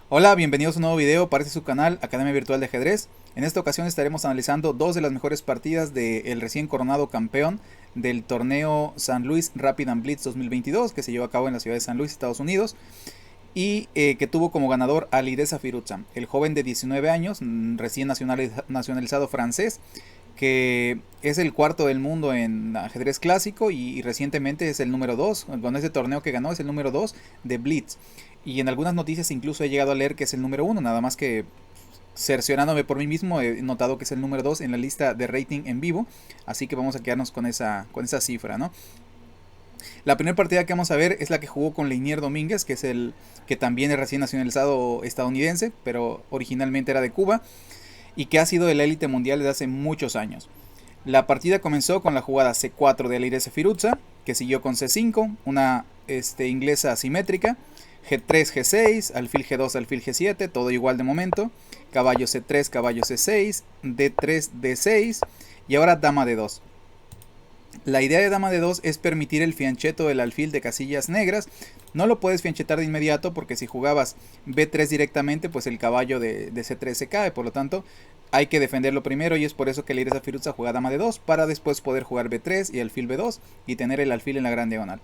Hola, bienvenidos a un nuevo video para este su canal Academia Virtual de Ajedrez. En esta ocasión estaremos analizando dos de las mejores partidas del recién coronado campeón del torneo San Luis Rapid and Blitz 2022 que se llevó a cabo en la ciudad de San Luis, Estados Unidos, y que tuvo como ganador a Alireza Firouzja, el joven de 19 años, recién nacionalizado francés, que es el cuarto del mundo en ajedrez clásico y recientemente es el número 2, con ese torneo que ganó es el número 2 de Blitz. Y en algunas noticias incluso he llegado a leer que es el número 1, nada más que cerciorándome por mí mismo he notado que es el número 2 en la lista de rating en vivo, así que vamos a quedarnos con esa cifra, ¿no? La primera partida que vamos a ver es la que jugó con Leinier Domínguez, que es el que también es recién nacionalizado estadounidense, pero originalmente era de Cuba, y que ha sido de la élite mundial desde hace muchos años. La partida comenzó con la jugada C4 de Alireza Firouzja, que siguió con C5, una inglesa asimétrica, G3, G6, alfil G2, alfil G7, todo igual de momento, caballo C3, caballo C6, D3, D6 y ahora dama D2. La idea de dama de 2 es permitir el fiancheto del alfil de casillas negras. No lo puedes fianchetar de inmediato porque si jugabas B3 directamente, pues el caballo de C3 se cae. Por lo tanto, hay que defenderlo primero y es por eso que Alireza Firouzja juega dama de 2 para después poder jugar B3 y alfil B2 y tener el alfil en la gran diagonal.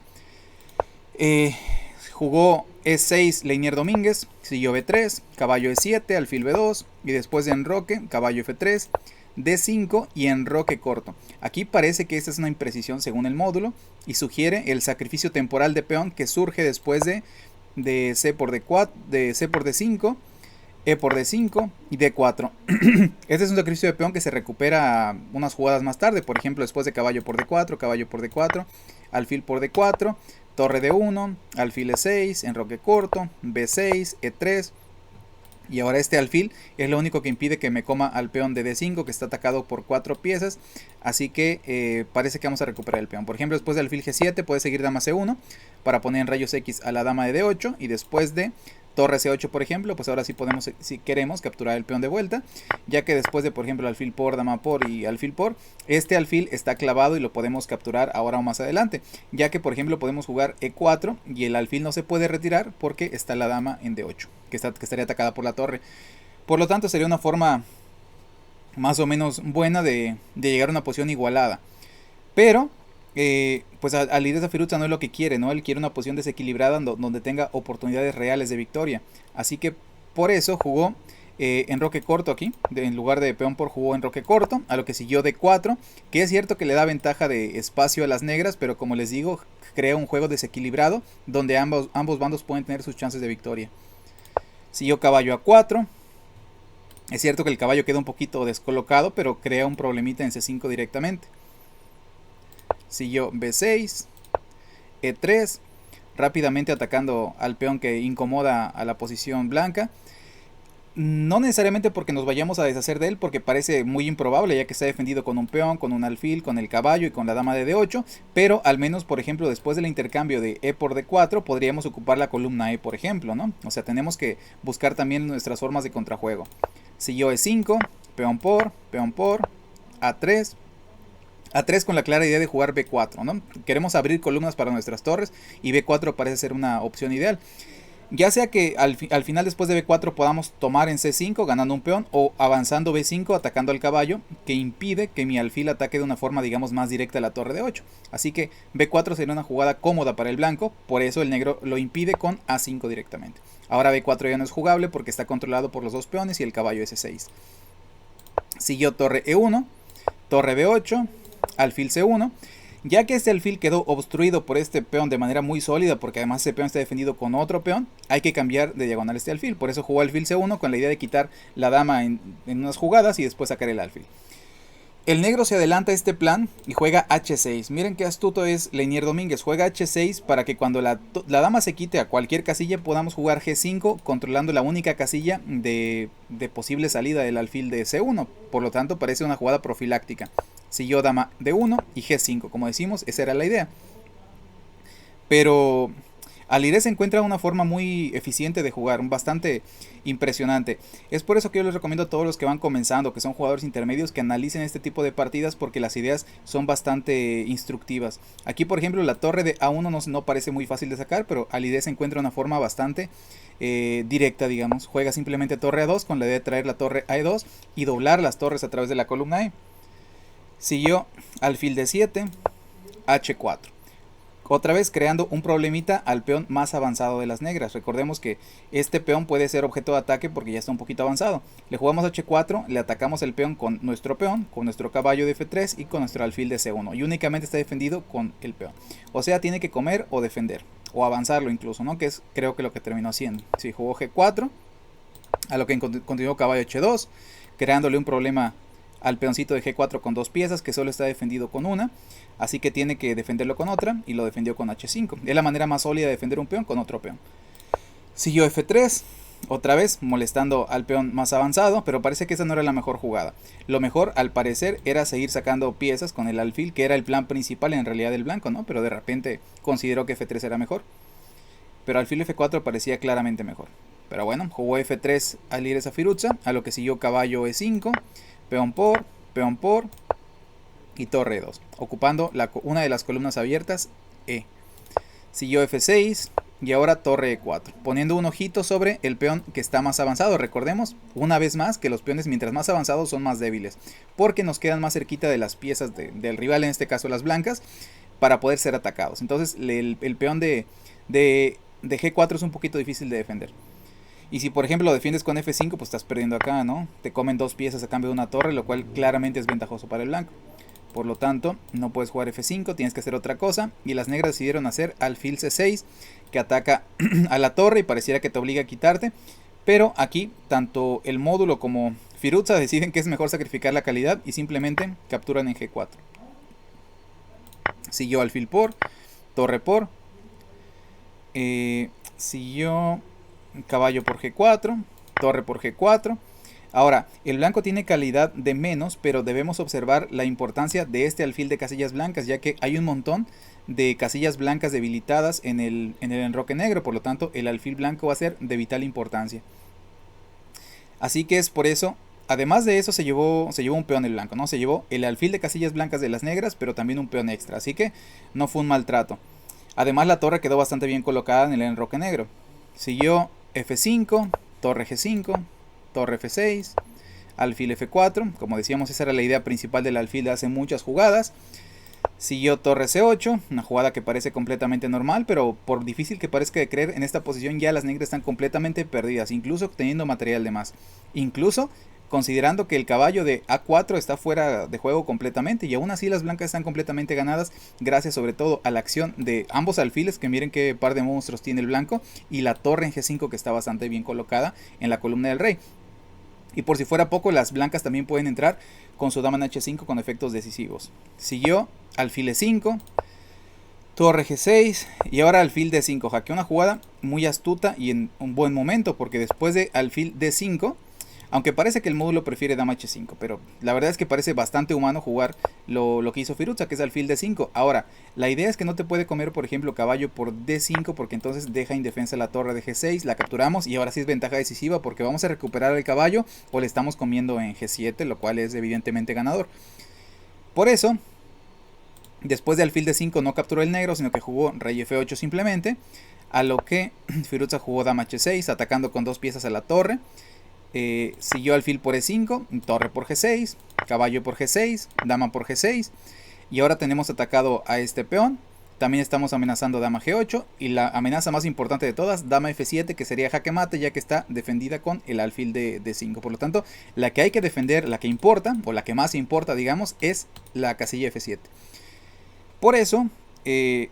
Jugó E6 Leinier Domínguez, siguió B3, caballo E7, alfil B2 y después de enroque, caballo F3, D5 y enroque corto. Aquí parece que esta es una imprecisión según el módulo y sugiere el sacrificio temporal de peón que surge después de C por D4, de C por D5, E por D5 y D4. Este es un sacrificio de peón que se recupera unas jugadas más tarde, por ejemplo después de caballo por D4, caballo por D4, alfil por D4, torre D1, alfil E6, enroque corto, B6, E3. Y ahora este alfil es lo único que impide que me coma al peón de D5, que está atacado por 4 piezas. Así que parece que vamos a recuperar el peón. Por ejemplo, después de alfil G7 puede seguir dama C1 para poner en rayos X a la dama de D8. Y después de torre C8, por ejemplo, pues ahora sí podemos, si queremos, capturar el peón de vuelta. Ya que después de, por ejemplo, alfil por, dama por y alfil por, este alfil está clavado y lo podemos capturar ahora o más adelante. Ya que, por ejemplo, podemos jugar E4 y el alfil no se puede retirar porque está la dama en D8, que estaría atacada por la torre. Por lo tanto, sería una forma más o menos buena de llegar a una posición igualada. Pero, pues Alireza Firouzja no es lo que quiere, ¿no? Él quiere una posición desequilibrada donde tenga oportunidades reales de victoria. Así que por eso jugó enroque corto aquí. En lugar de peón por jugó enroque corto, a lo que siguió D4, que es cierto que le da ventaja de espacio a las negras, pero como les digo, crea un juego desequilibrado donde ambos bandos pueden tener sus chances de victoria. Siguió caballo A4. Es cierto que el caballo queda un poquito descolocado, pero crea un problemita en C5 directamente. Siguió B6, E3, rápidamente atacando al peón que incomoda a la posición blanca. No necesariamente porque nos vayamos a deshacer de él, porque parece muy improbable, ya que está defendido con un peón, con un alfil, con el caballo y con la dama de D8, pero al menos, por ejemplo, después del intercambio de E por D4, podríamos ocupar la columna E, por ejemplo, ¿no? O sea, tenemos que buscar también nuestras formas de contrajuego. Siguió E5, peón por, A3, A3 con la clara idea de jugar B4, ¿no? Queremos abrir columnas para nuestras torres y B4 parece ser una opción ideal. Ya sea que al final después de B4 podamos tomar en C5 ganando un peón o avanzando B5 atacando al caballo, que impide que mi alfil ataque de una forma digamos más directa a la torre de 8. Así que B4 sería una jugada cómoda para el blanco, por eso el negro lo impide con A5 directamente. Ahora B4 ya no es jugable porque está controlado por los dos peones y el caballo S6. Siguió torre E1, torre B8, alfil C1. Ya que este alfil quedó obstruido por este peón de manera muy sólida, porque además este peón está defendido con otro peón, hay que cambiar de diagonal este alfil. Por eso jugó alfil C1 con la idea de quitar la dama en unas jugadas y después sacar el alfil. El negro se adelanta a este plan y juega H6. Miren qué astuto es Leinier Domínguez. Juega H6 para que cuando la dama se quite a cualquier casilla podamos jugar G5 controlando la única casilla de posible salida del alfil de C1. Por lo tanto parece una jugada profiláctica. Siguió dama D1 y G5. Como decimos, esa era la idea. Pero Alireza encuentra una forma muy eficiente de jugar, bastante impresionante. Es por eso que yo les recomiendo a todos los que van comenzando, que son jugadores intermedios, que analicen este tipo de partidas porque las ideas son bastante instructivas. Aquí, por ejemplo, la torre de A1 no parece muy fácil de sacar, pero Alireza encuentra una forma bastante directa, digamos. Juega simplemente torre A2 con la idea de traer la torre a E2 y doblar las torres a través de la columna E. Siguió alfil D7, H4. Otra vez creando un problemita al peón más avanzado de las negras. Recordemos que este peón puede ser objeto de ataque porque ya está un poquito avanzado. Le jugamos H4, le atacamos el peón, con nuestro caballo de F3 y con nuestro alfil de C1. Y únicamente está defendido con el peón. O sea, tiene que comer o defender. O avanzarlo incluso, ¿no? Que es creo que lo que terminó haciendo. Si jugó G4, a lo que continuó caballo H2, creándole un problema al peoncito de G4 con dos piezas que solo está defendido con una, así que tiene que defenderlo con otra y lo defendió con H5. Es la manera más sólida de defender un peón con otro peón. Siguió F3, otra vez molestando al peón más avanzado, pero parece que esa no era la mejor jugada. Lo mejor al parecer era seguir sacando piezas con el alfil, que era el plan principal en realidad del blanco, ¿no? Pero de repente consideró que F3 era mejor. Pero alfil F4 parecía claramente mejor. Pero bueno, jugó F3 al ir esa Firuza, a lo que siguió caballo E5, peón por y torre 2, ocupando una de las columnas abiertas E. Siguió F6 y ahora torre E4, poniendo un ojito sobre el peón que está más avanzado. Recordemos una vez más que los peones mientras más avanzados son más débiles, porque nos quedan más cerquita de las piezas del rival, en este caso las blancas, para poder ser atacados. Entonces el peón de G4 es un poquito difícil de defender. Y si por ejemplo lo defiendes con F5, pues estás perdiendo acá, ¿no? Te comen dos piezas a cambio de una torre, lo cual claramente es ventajoso para el blanco. Por lo tanto, no puedes jugar F5, tienes que hacer otra cosa. Y las negras decidieron hacer alfil C6, que ataca a la torre y pareciera que te obliga a quitarte. Pero aquí, tanto el módulo como Firuza deciden que es mejor sacrificar la calidad y simplemente capturan en G4. Siguió alfil por, torre por. Siguió caballo por G4, torre por G4. Ahora, el blanco tiene calidad de menos, pero debemos observar la importancia de este alfil de casillas blancas, ya que hay un montón de casillas blancas debilitadas en el enroque negro, por lo tanto el alfil blanco va a ser de vital importancia. Así que es por eso, además de eso se llevó un peón el blanco, ¿no? Se llevó el alfil de casillas blancas de las negras, pero también un peón extra, así que no fue un maltrato. Además la torre quedó bastante bien colocada en el enroque negro. Siguió F5, torre G5, torre F6, alfil F4. Como decíamos, esa era la idea principal del alfil de hace muchas jugadas. Siguió torre C8, una jugada que parece completamente normal, pero por difícil que parezca de creer, en esta posición ya las negras están completamente perdidas, incluso teniendo material de más. Incluso considerando que el caballo de A4 está fuera de juego completamente, y aún así las blancas están completamente ganadas, gracias sobre todo a la acción de ambos alfiles, que miren qué par de monstruos tiene el blanco, y la torre en G5 que está bastante bien colocada en la columna del rey. Y por si fuera poco, las blancas también pueden entrar con su dama en H5 con efectos decisivos. Siguió alfil E5, torre G6 y ahora alfil D5. Hackeó una jugada muy astuta y en un buen momento, porque después de alfil D5, aunque parece que el módulo prefiere dama H5, pero la verdad es que parece bastante humano jugar lo que hizo Firuza, que es alfil D5. Ahora, la idea es que no te puede comer, por ejemplo, caballo por D5, porque entonces deja indefensa la torre de G6, la capturamos y ahora sí es ventaja decisiva porque vamos a recuperar el caballo o le estamos comiendo en G7, lo cual es evidentemente ganador. Por eso, después de alfil D5 no capturó el negro, sino que jugó rey F8 simplemente, a lo que Firuza jugó dama H6, atacando con dos piezas a la torre. Siguió alfil por E5, torre por G6, caballo por G6, dama por G6 y ahora tenemos atacado a este peón. También estamos amenazando dama G8 y la amenaza más importante de todas, dama F7, que sería jaque mate, ya que está defendida con el alfil de D5. Por lo tanto, la que hay que defender, la que importa o la que más importa, digamos, es la casilla F7. Por eso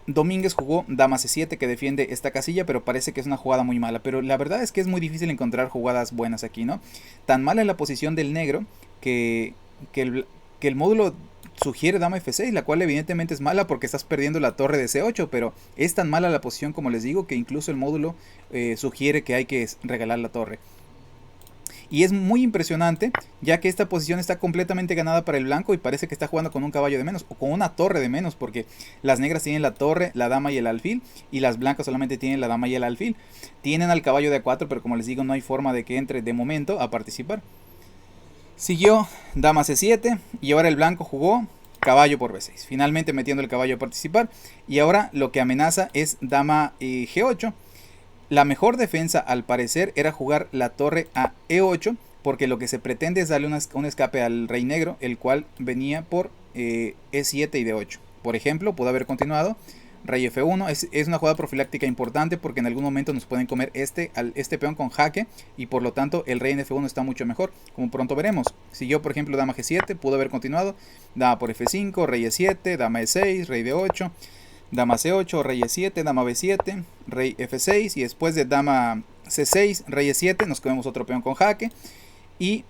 Domínguez jugó dama C7, que defiende esta casilla, pero parece que es una jugada muy mala. Pero la verdad es que es muy difícil encontrar jugadas buenas aquí, ¿no? Tan mala es la posición del negro que el módulo sugiere dama F6, la cual evidentemente es mala porque estás perdiendo la torre de C8, pero es tan mala la posición, como les digo, que incluso el módulo sugiere que hay que regalar la torre. Y es muy impresionante, ya que esta posición está completamente ganada para el blanco y parece que está jugando con un caballo de menos o con una torre de menos, porque las negras tienen la torre, la dama y el alfil, y las blancas solamente tienen la dama y el alfil. Tienen al caballo de A4, pero como les digo, no hay forma de que entre de momento a participar. Siguió dama C7 y ahora el blanco jugó caballo por B6, finalmente metiendo el caballo a participar. Y ahora lo que amenaza es dama G8. La mejor defensa al parecer era jugar la torre a E8, porque lo que se pretende es darle un escape al rey negro, el cual venía por E7 y D8. Por ejemplo, pudo haber continuado rey F1. Es una jugada profiláctica importante porque en algún momento nos pueden comer este peón con jaque y por lo tanto el rey en F1 está mucho mejor, como pronto veremos. Siguió por ejemplo dama G7, pudo haber continuado, dama por F5, rey E7, dama E6, rey D8, dama C8, rey E7, dama B7, rey F6 y después de dama C6, rey E7 nos comemos otro peón con jaque y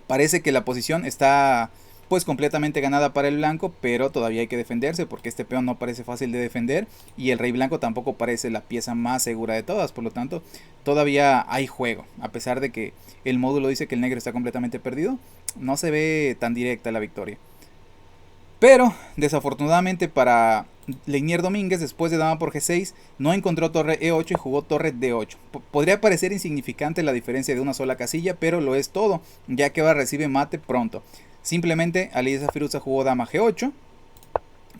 parece que la posición está pues completamente ganada para el blanco, pero todavía hay que defenderse porque este peón no parece fácil de defender y el rey blanco tampoco parece la pieza más segura de todas, por lo tanto todavía hay juego, a pesar de que el módulo dice que el negro está completamente perdido, no se ve tan directa la victoria. Pero desafortunadamente para Leinier Domínguez, después de dama por G6, no encontró torre E8 y jugó torre D8. Podría parecer insignificante la diferencia de una sola casilla, pero lo es todo, ya que ahora recibe mate pronto. Simplemente Alireza Firuza jugó dama G8,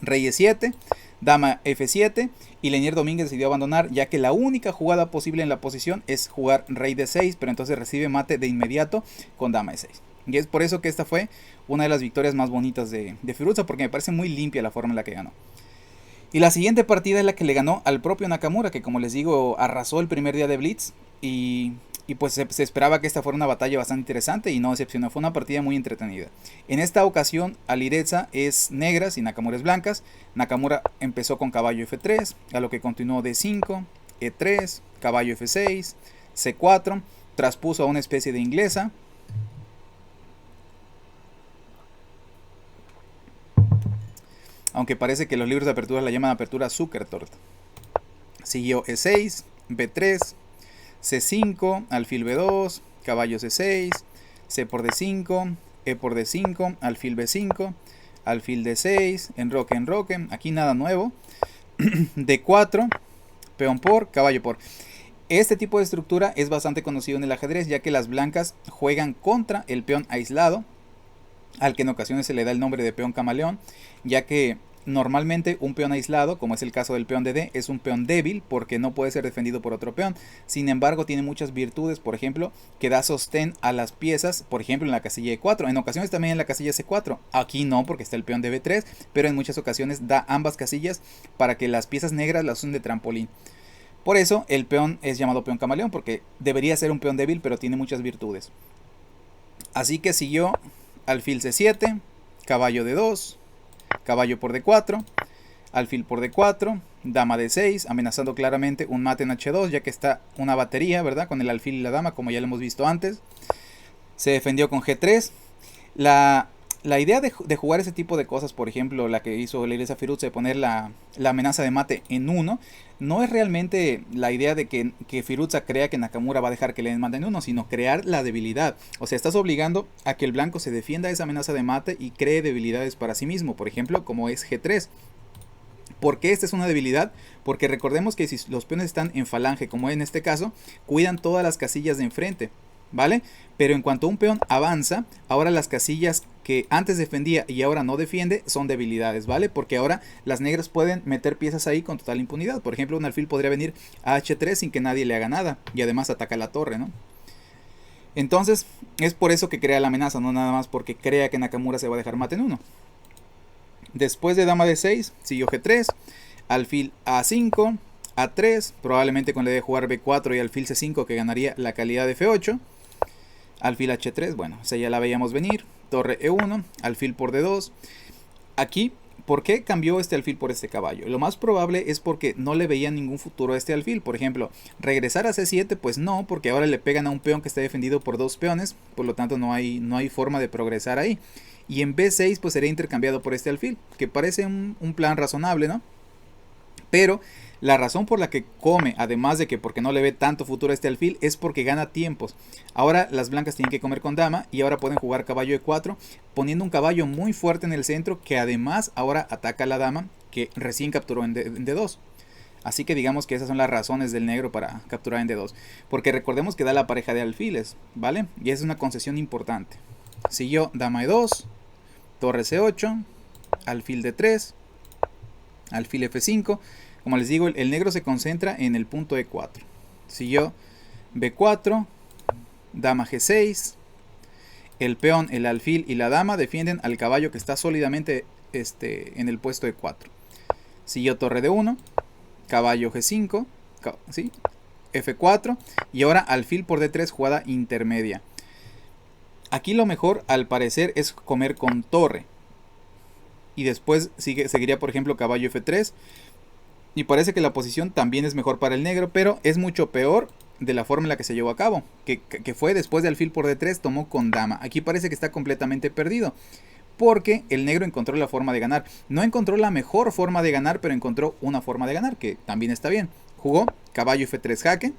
rey E7, dama F7 y Leinier Domínguez decidió abandonar, ya que la única jugada posible en la posición es jugar rey D6, pero entonces recibe mate de inmediato con dama E6. Y es por eso que esta fue una de las victorias más bonitas de Firuza, porque me parece muy limpia la forma en la que ganó. Y la siguiente partida es la que le ganó al propio Nakamura, que como les digo, arrasó el primer día de Blitz. Y pues se esperaba que esta fuera una batalla bastante interesante y no decepcionó, fue una partida muy entretenida. En esta ocasión Alireza es negras y Nakamura es blancas. Nakamura empezó con caballo F3, a lo que continuó D5, E3, caballo F6, C4, traspuso a una especie de inglesa. Aunque parece que los libros de apertura la llaman apertura Zuckertort. Siguió E6, B3, C5, alfil B2, caballo C6, C por D5, E por D5, alfil B5, alfil D6, enroque, aquí nada nuevo, D4, peón por, caballo por. Este tipo de estructura es bastante conocido en el ajedrez, ya que las blancas juegan contra el peón aislado, al que en ocasiones se le da el nombre de peón camaleón, ya que normalmente un peón aislado, como es el caso del peón de D, es un peón débil porque no puede ser defendido por otro peón. Sin embargo, tiene muchas virtudes, por ejemplo, que da sostén a las piezas, por ejemplo en la casilla E4, en ocasiones también en la casilla C4. Aquí no, porque está el peón de B3, pero en muchas ocasiones da ambas casillas para que las piezas negras las usen de trampolín. Por eso el peón es llamado peón camaleón, porque debería ser un peón débil, pero tiene muchas virtudes. Así que siguió alfil C7, caballo D2, caballo por D4, alfil por D4, dama D6, amenazando claramente un mate en H2, ya que está una batería, ¿verdad? Con el alfil y la dama, como ya lo hemos visto antes. Se defendió con G3. La idea de jugar ese tipo de cosas, por ejemplo, la que hizo Alireza Firuza de poner la amenaza de mate en 1, no es realmente la idea de que Firuza crea que Nakamura va a dejar que le maten 1, sino crear la debilidad. O sea, estás obligando a que el blanco se defienda de esa amenaza de mate y cree debilidades para sí mismo, por ejemplo, como es G3. ¿Por qué esta es una debilidad? Porque recordemos que si los peones están en falange, como en este caso, cuidan todas las casillas de enfrente, ¿vale? Pero en cuanto un peón avanza, ahora las casillas que antes defendía y ahora no defiende son debilidades, ¿vale? Porque ahora las negras pueden meter piezas ahí con total impunidad. Por ejemplo, un alfil podría venir a H3 sin que nadie le haga nada y además ataca la torre, ¿no? Entonces, es por eso que crea la amenaza, no nada más porque crea que Nakamura se va a dejar mate en 1. Después de dama D6, siguió G3, alfil A5, A3, probablemente con la idea de jugar B4 y alfil C5 que ganaría la calidad de F8. Alfil H3, bueno, esa ya la veíamos venir. Torre E1, alfil por D2. Aquí, ¿por qué cambió este alfil por este caballo? Lo más probable es porque no le veía ningún futuro a este alfil. Por ejemplo, regresar a C7, pues no, porque ahora le pegan a un peón que está defendido por dos peones. Por lo tanto, no hay forma de progresar ahí. Y en B6 pues sería intercambiado por este alfil, que parece un plan razonable, ¿no? Pero La razón por la que come, además de que porque no le ve tanto futuro a este alfil, es porque gana tiempos. Ahora las blancas tienen que comer con dama y ahora pueden jugar caballo E4, poniendo un caballo muy fuerte en el centro que además ahora ataca a la dama que recién capturó en D2. Así que digamos que esas son las razones del negro para capturar en D2. Porque recordemos que da la pareja de alfiles, ¿vale? Y esa es una concesión importante. Siguió dama E2, torre C8, alfil D3, alfil F5. Como les digo, el negro se concentra en el punto E4. Siguió B4, dama G6. El peón, el alfil y la dama defienden al caballo que está sólidamente en el puesto E4. Siguió torre D1, caballo G5, ¿sí? F4 y ahora alfil por D3, jugada intermedia. Aquí lo mejor al parecer es comer con torre. Y después seguiría por ejemplo caballo F3. Y parece que la posición también es mejor para el negro, pero es mucho peor de la forma en la que se llevó a cabo. Que fue después de alfil por D3, tomó con dama. Aquí parece que está completamente perdido. Porque el negro encontró la forma de ganar. No encontró la mejor forma de ganar, pero encontró una forma de ganar, que también está bien. Jugó caballo F3 jaque.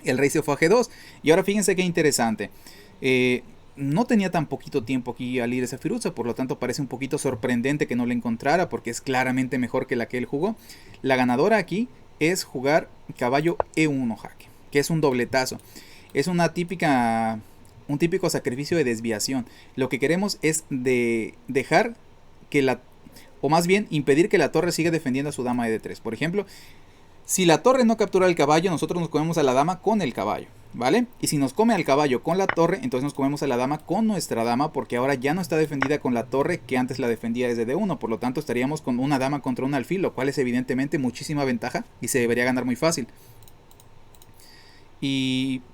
El rey se fue a G2. Y ahora fíjense qué interesante. No tenía tan poquito tiempo aquí al ir esa Firuza, por lo tanto parece un poquito sorprendente que no la encontrara, porque es claramente mejor que la que él jugó. La ganadora aquí es jugar caballo E1 jaque, que es un dobletazo. Es un típico sacrificio de desviación. Lo que queremos es dejar que o más bien impedir que la torre siga defendiendo a su dama de D3. Por ejemplo, si la torre no captura el caballo, nosotros nos comemos a la dama con el caballo, ¿vale? Y si nos come al caballo con la torre, entonces nos comemos a la dama con nuestra dama, porque ahora ya no está defendida con la torre que antes la defendía desde D1. Por lo tanto, estaríamos con una dama contra un alfil, lo cual es evidentemente muchísima ventaja y se debería ganar muy fácil.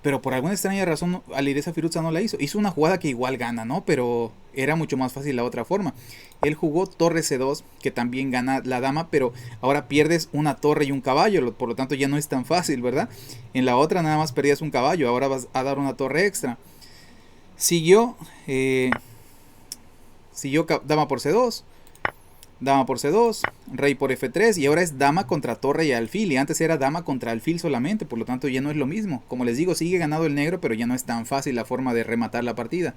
Pero por alguna extraña razón Alireza Firuza no la hizo. Hizo una jugada que igual gana, ¿no? Pero era mucho más fácil la otra forma. Él jugó torre C2, que también gana la dama, pero ahora pierdes una torre y un caballo, por lo tanto ya no es tan fácil, ¿verdad? En la otra nada más perdías un caballo, ahora vas a dar una torre extra. Siguió dama por C2. Dama por C2, rey por F3 y ahora es dama contra torre y alfil, y antes era dama contra alfil solamente, por lo tanto ya no es lo mismo. Como les digo, sigue ganando el negro, pero ya no es tan fácil la forma de rematar la partida.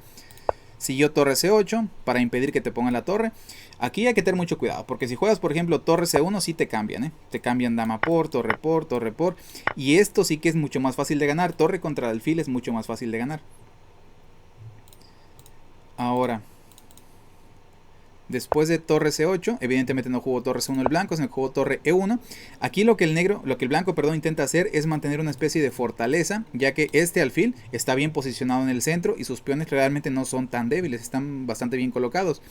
Siguió torre C8 para impedir que te pongan la torre. Aquí hay que tener mucho cuidado, porque si juegas por ejemplo torre C1 sí te cambian, te cambian dama por, torre por, torre por, y esto sí que es mucho más fácil de ganar. Torre contra alfil es mucho más fácil de ganar. Ahora, después de torre C8, evidentemente no jugó torre C1 el blanco, sino que jugó torre E1. Aquí lo que el blanco intenta hacer es mantener una especie de fortaleza, ya que este alfil está bien posicionado en el centro y sus peones realmente no son tan débiles, están bastante bien colocados.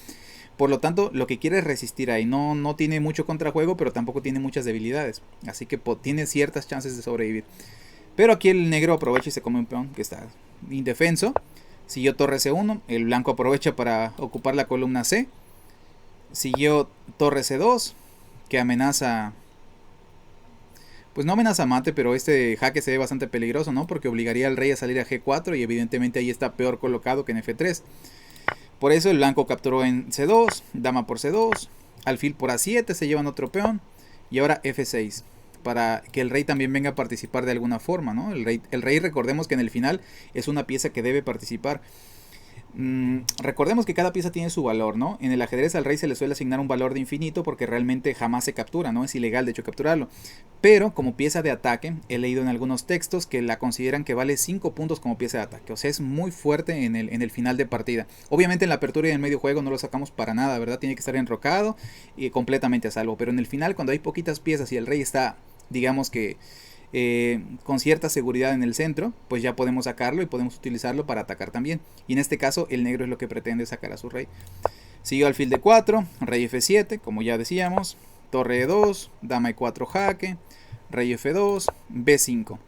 Por lo tanto, lo que quiere es resistir ahí. No tiene mucho contrajuego, pero tampoco tiene muchas debilidades. Así que tiene ciertas chances de sobrevivir. Pero aquí el negro aprovecha y se come un peón que está indefenso. Siguió torre C1, el blanco aprovecha para ocupar la columna C. Siguió torre C2, que amenaza, pues no amenaza mate, pero este jaque se ve bastante peligroso, ¿no? Porque obligaría al rey a salir a G4 y evidentemente ahí está peor colocado que en F3. Por eso el blanco capturó en C2, dama por C2, alfil por A7, se llevan otro peón y ahora F6, para que el rey también venga a participar de alguna forma, ¿no? El rey recordemos que en el final es una pieza que debe participar. Recordemos que cada pieza tiene su valor, ¿no? En el ajedrez al rey se le suele asignar un valor de infinito porque realmente jamás se captura, ¿no? Es ilegal de hecho capturarlo. Pero como pieza de ataque, he leído en algunos textos que la consideran que vale 5 puntos como pieza de ataque. O sea, es muy fuerte en el final de partida. Obviamente en la apertura y en el medio juego no lo sacamos para nada, ¿verdad? Tiene que estar enrocado y completamente a salvo. Pero en el final, cuando hay poquitas piezas y el rey está, digamos que con cierta seguridad en el centro, pues ya podemos sacarlo y podemos utilizarlo para atacar también. Y en este caso el negro es lo que pretende sacar a su rey. Siguió alfil D4, rey F7, como ya decíamos, torre E2, dama E4 jaque, rey F2, B5.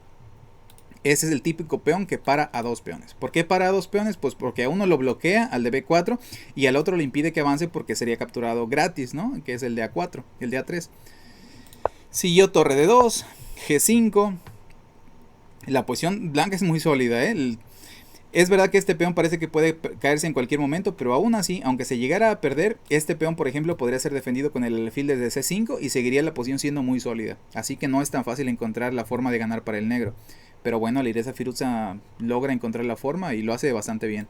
Ese es el típico peón que para a dos peones. ¿Por qué para a dos peones? Pues porque a uno lo bloquea, al de B4, y al otro le impide que avance porque sería capturado gratis, ¿no? Que es el de A4, el de A3. Siguió torre D2, G5. La posición blanca es muy sólida, Es verdad que este peón parece que puede caerse en cualquier momento, pero aún así, aunque se llegara a perder, este peón, por ejemplo, podría ser defendido con el alfil desde C5 y seguiría la posición siendo muy sólida. Así que no es tan fácil encontrar la forma de ganar para el negro. Pero bueno, Alireza Firuza logra encontrar la forma y lo hace bastante bien.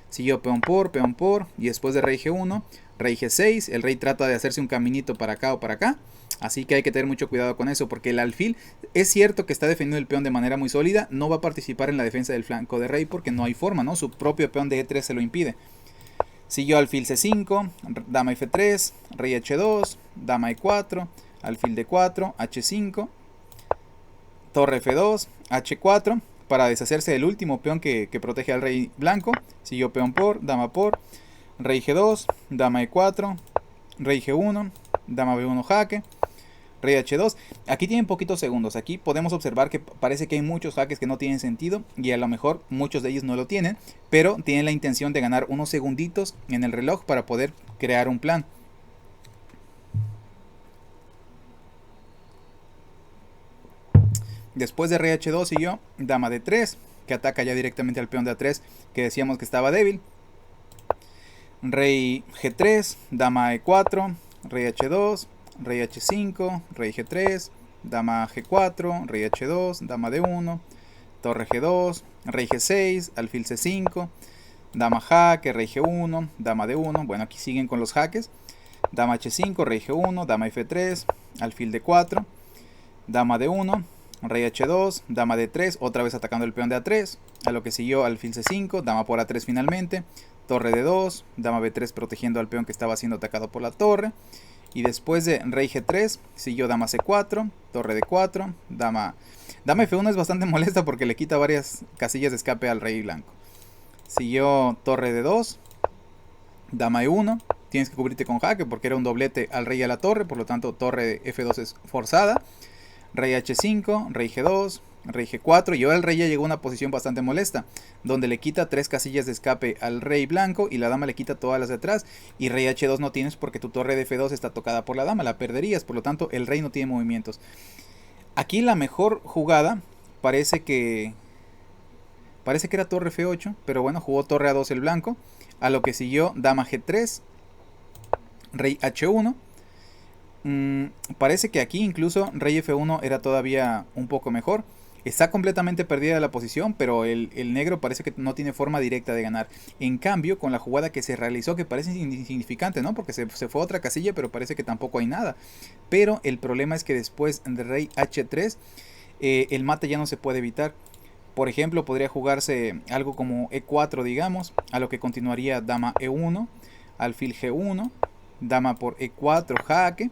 Siguió peón por, y después de rey G1, rey G6, el rey trata de hacerse un caminito para acá o para acá. Así que hay que tener mucho cuidado con eso, porque el alfil es cierto que está defendiendo el peón de manera muy sólida, no va a participar en la defensa del flanco de rey porque no hay forma, ¿no? Su propio peón de E3 se lo impide. Siguió alfil C5, dama F3, rey H2, dama E4, alfil D4, H5, torre F2, H4, para deshacerse del último peón que protege al rey blanco. Siguió peón dama por, rey G2, dama E4, rey G1, dama B1 jaque, rey H2. Aquí tienen poquitos segundos. Aquí podemos observar que parece que hay muchos jaques que no tienen sentido y a lo mejor muchos de ellos no lo tienen, pero tienen la intención de ganar unos segunditos en el reloj para poder crear un plan. Después de rey H2 siguió dama D3, que ataca ya directamente al peón de A3 que decíamos que estaba débil. Rey G3, dama E4, rey H2, rey H5, rey G3, dama G4, rey H2, dama D1, torre G2, rey G6, alfil C5, dama jaque, rey G1, dama D1. Bueno, aquí siguen con los jaques. Dama H5, rey G1, dama F3, alfil D4, dama D1, rey H2, dama D3, otra vez atacando el peón de A3, a lo que siguió alfil C5, dama por A3 finalmente, torre D2, dama B3 protegiendo al peón que estaba siendo atacado por la torre, y después de rey G3 siguió dama C4, torre D4, dama F1 es bastante molesta porque le quita varias casillas de escape al rey blanco. Siguió torre D2, dama E1, tienes que cubrirte con jaque porque era un doblete al rey y a la torre, por lo tanto torre F2 es forzada. Rey H5, rey G2, rey G4, y ahora el rey ya llegó a una posición bastante molesta, donde le quita 3 casillas de escape al rey blanco y la dama le quita todas las de atrás, y rey H2 no tienes porque tu torre de F2 está tocada por la dama, la perderías, por lo tanto el rey no tiene movimientos. Aquí la mejor jugada parece que era torre F8, pero bueno, jugó torre A2 el blanco, a lo que siguió dama G3, rey H1. Parece que aquí incluso rey F1 era todavía un poco mejor. Está completamente perdida la posición, pero el negro parece que no tiene forma directa de ganar. En cambio, con la jugada que se realizó, que parece insignificante, ¿no? Porque se fue a otra casilla, pero parece que tampoco hay nada. Pero el problema es que después de rey H3, el mate ya no se puede evitar. Por ejemplo, podría jugarse algo como E4, digamos, a lo que continuaría dama E1, alfil G1, dama por E4, jaque.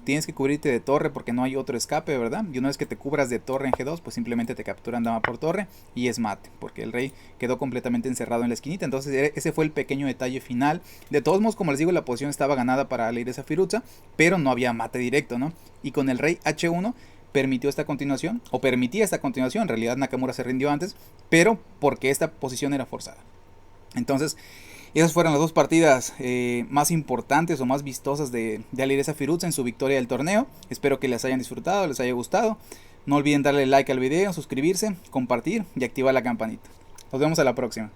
Tienes que cubrirte de torre porque no hay otro escape, ¿verdad? Y una vez que te cubras de torre en G2, pues simplemente te capturan dama por torre y es mate, porque el rey quedó completamente encerrado en la esquinita. Entonces ese fue el pequeño detalle final. De todos modos, como les digo, la posición estaba ganada para Alireza Firuza, pero no había mate directo, ¿no? Y con el rey H1 permitía esta continuación, en realidad Nakamura se rindió antes, pero porque esta posición era forzada. Entonces, esas fueron las dos partidas más importantes o más vistosas de Alireza Firuza en su victoria del torneo. Espero que les hayan disfrutado, les haya gustado. No olviden darle like al video, suscribirse, compartir y activar la campanita. Nos vemos a la próxima.